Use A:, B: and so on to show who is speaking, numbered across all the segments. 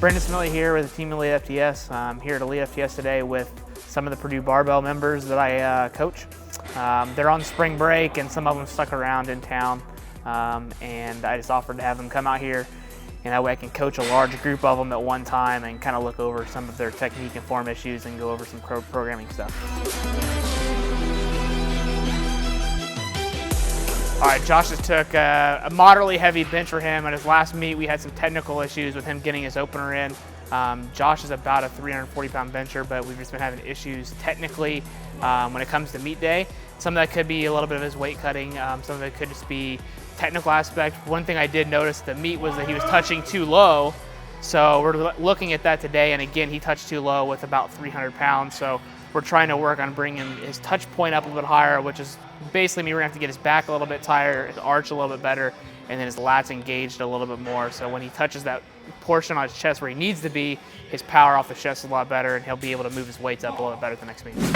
A: Brendan Smitley here with the team Elite FTS. I'm here at Elite FTS today with some of the Purdue Barbell members that I coach. They're on spring break and some of them stuck around in town, and I just offered to have them come out here, and that way I can coach a large group of them at one time and kind of look over some of their technique and form issues and go over some programming stuff. All right, Josh just took a moderately heavy bench for him. At his last meet, we had some technical issues with him getting his opener in. Josh is about a 340-pound bencher, but we've just been having issues technically when it comes to meet day. Some of that could be a little bit of his weight cutting. Some of it could just be technical aspect. One thing I did notice at the meet was that he was touching too low. So we're looking at that today, and again, he touched too low with about 300 pounds. So we're trying to work on bringing his touch point up a little bit higher, which is basically mean we're gonna have to get his back a little bit tighter, his arch a little bit better, and then his lats engaged a little bit more. So when he touches that portion on his chest where he needs to be, his power off the chest is a lot better, and he'll be able to move his weights up a little bit better at the next meet. Come on!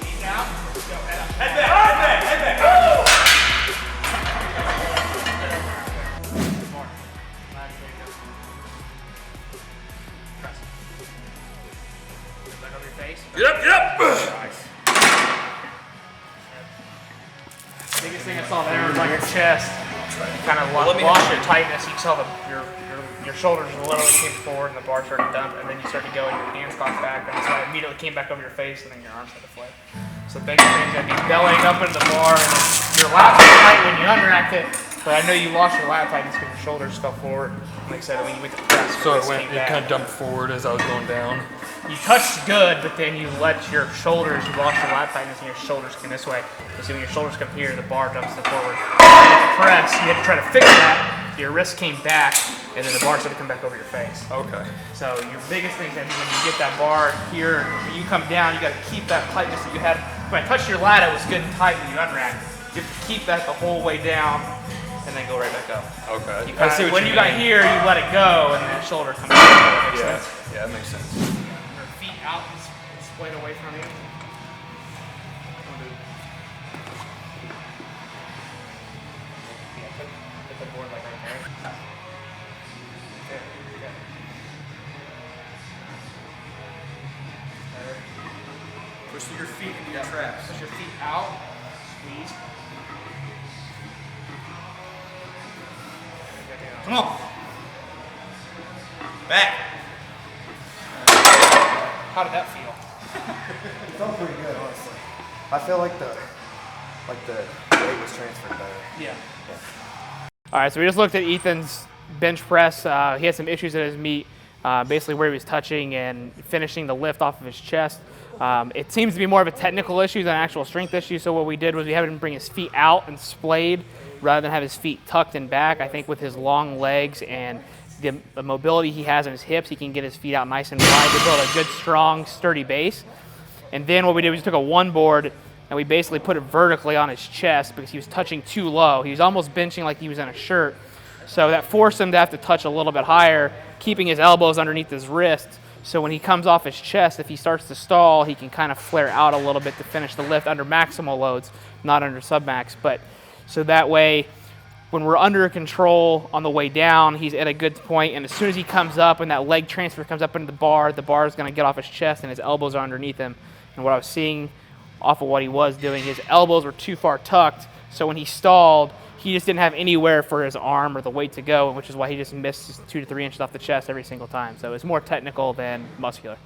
A: He's out. Let's go. Head up. Head back. Head back. Head back.
B: Yep.
A: Nice. Biggest thing I saw there was on your chest. You kind of lost your tightness. You saw your shoulders literally came forward and the bar started to dump, and then you started to go and your hands got back, and that's why it immediately came back over your face, and then your arms started to flip. So the biggest thing is going to be bellying up into the bar, and then your lats are tight when you unracked it, but I know you lost your lat tightness because your shoulders fell forward. Like I said, when you went to press,
B: so it kind of dumped forward as I was going down.
A: You touched good, but then you let your shoulders, you lost your lat tightness and your shoulders came this way. So when your shoulders come here, the bar dumps forward. You had to press, you had to try to fix that, your wrist came back, and then the bar started to come back over your face.
B: Okay.
A: So your biggest thing is that when you get that bar here, when you come down, you got to keep that tightness that you had. When I touched your lat, it was good and tight when you unracked. You have to keep that the whole way down, and then go right back up.
B: Okay.
A: When you got here, you let it go, and then the shoulder comes back.
B: Yeah, that makes sense.
A: Your feet out and splayed away from you. Yeah, put the board like right there. Good.
B: Push your feet into your traps.
A: Push your feet out. Squeeze.
B: Come on. Back.
A: How did that feel?
C: It felt pretty good, honestly. I feel like the weight was transferred better.
A: Yeah. All right, so we just looked at Ethan's bench press. He had some issues at his meet, basically where he was touching and finishing the lift off of his chest. It seems to be more of a technical issue than an actual strength issue. So what we did was we had him bring his feet out and splayed rather than have his feet tucked and back. I think with his long legs and the mobility he has in his hips, he can get his feet out nice and wide to build a good, strong, sturdy base. And then what we did was we took a one board and we basically put it vertically on his chest because he was touching too low. He was almost benching like he was in a shirt. So that forced him to have to touch a little bit higher, keeping his elbows underneath his wrist. So when he comes off his chest, if he starts to stall, he can kind of flare out a little bit to finish the lift under maximal loads, not under submax. But so that way, when we're under control on the way down, he's at a good point, and as soon as he comes up and that leg transfer comes up into the bar is going to get off his chest and his elbows are underneath him. And what I was seeing off of what he was doing, his elbows were too far tucked, so when he stalled, he just didn't have anywhere for his arm or the weight to go, which is why he just missed just 2 to 3 inches off the chest every single time. So it's more technical than muscular.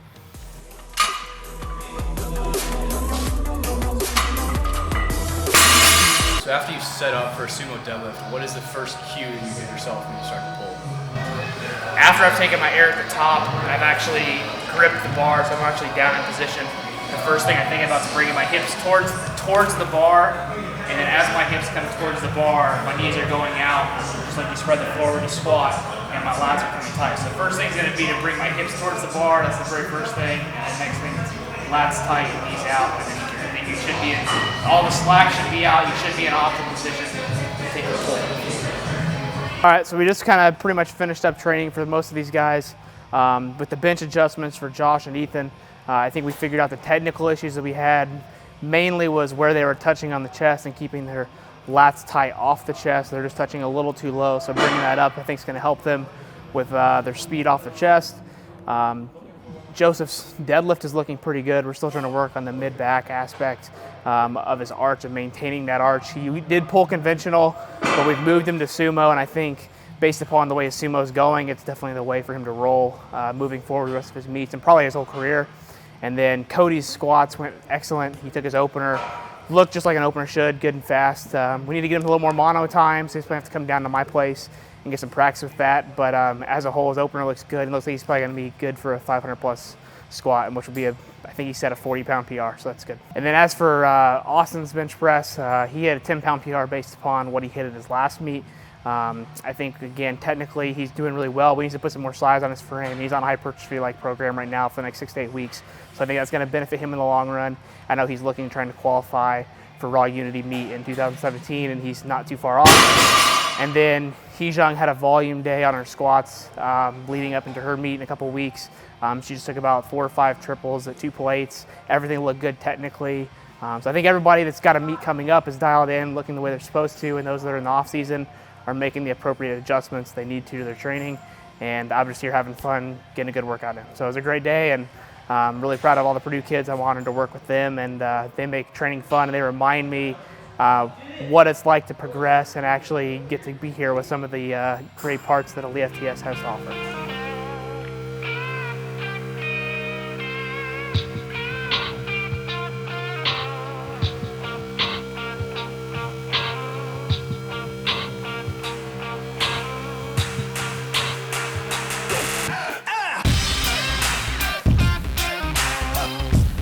D: So after you set up for a sumo deadlift, what is the first cue that you give yourself when you start to pull?
A: After I've taken my air at the top, I've actually gripped the bar, so I'm actually down in position. The first thing I think about is bringing my hips towards the bar, and then as my hips come towards the bar, my knees are going out, just like you spread the forward to squat, and my lats are coming tight. So the first thing is going to be to bring my hips towards the bar, that's the very first thing, and the next thing is lats tight, knees out, and then you should be in, all the slack should be out, you should be in optimal position to take the pull. All right, so we just kind of pretty much finished up training for most of these guys with the bench adjustments for Josh and Ethan. I think we figured out the technical issues that we had mainly was where they were touching on the chest and keeping their lats tight off the chest. They're just touching a little too low, so bringing that up I think is going to help them with their speed off the chest. Joseph's deadlift is looking pretty good. We're still trying to work on the mid-back aspect of his arch and maintaining that arch. He did pull conventional, but we've moved him to sumo, and I think based upon the way his sumo is going, it's definitely the way for him to roll moving forward the rest of his meets and probably his whole career. And then Cody's squats went excellent. He took his opener, looked just like an opener should, good and fast. We need to get him a little more mono time, so he's going to have to come down to my place and get some practice with that. But as a whole, his opener looks good, and looks like he's probably going to be good for a 500-plus squat, and which will be, I think he set a 40-pound PR, so that's good. And then as for Austin's bench press, he had a 10-pound PR based upon what he hit at his last meet. I think, again, technically he's doing really well. We need to put some more size on his frame. He's on a hypertrophy-like program right now for the next 6 to 8 weeks, so I think that's going to benefit him in the long run. I know he's trying to qualify for Raw Unity meet in 2017, and he's not too far off. And then Heejung had a volume day on her squats leading up into her meet in a couple weeks. She just took about 4 or 5 triples at 2 plates. Everything looked good technically. So I think everybody that's got a meet coming up is dialed in, looking the way they're supposed to, and those that are in the off season are making the appropriate adjustments they need to their training. And I'm just here having fun, getting a good workout in. So it was a great day, and I'm really proud of all the Purdue kids. I wanted to work with them, and they make training fun, and they remind me what it's like to progress and actually get to be here with some of the great parts that elitefts has to offer.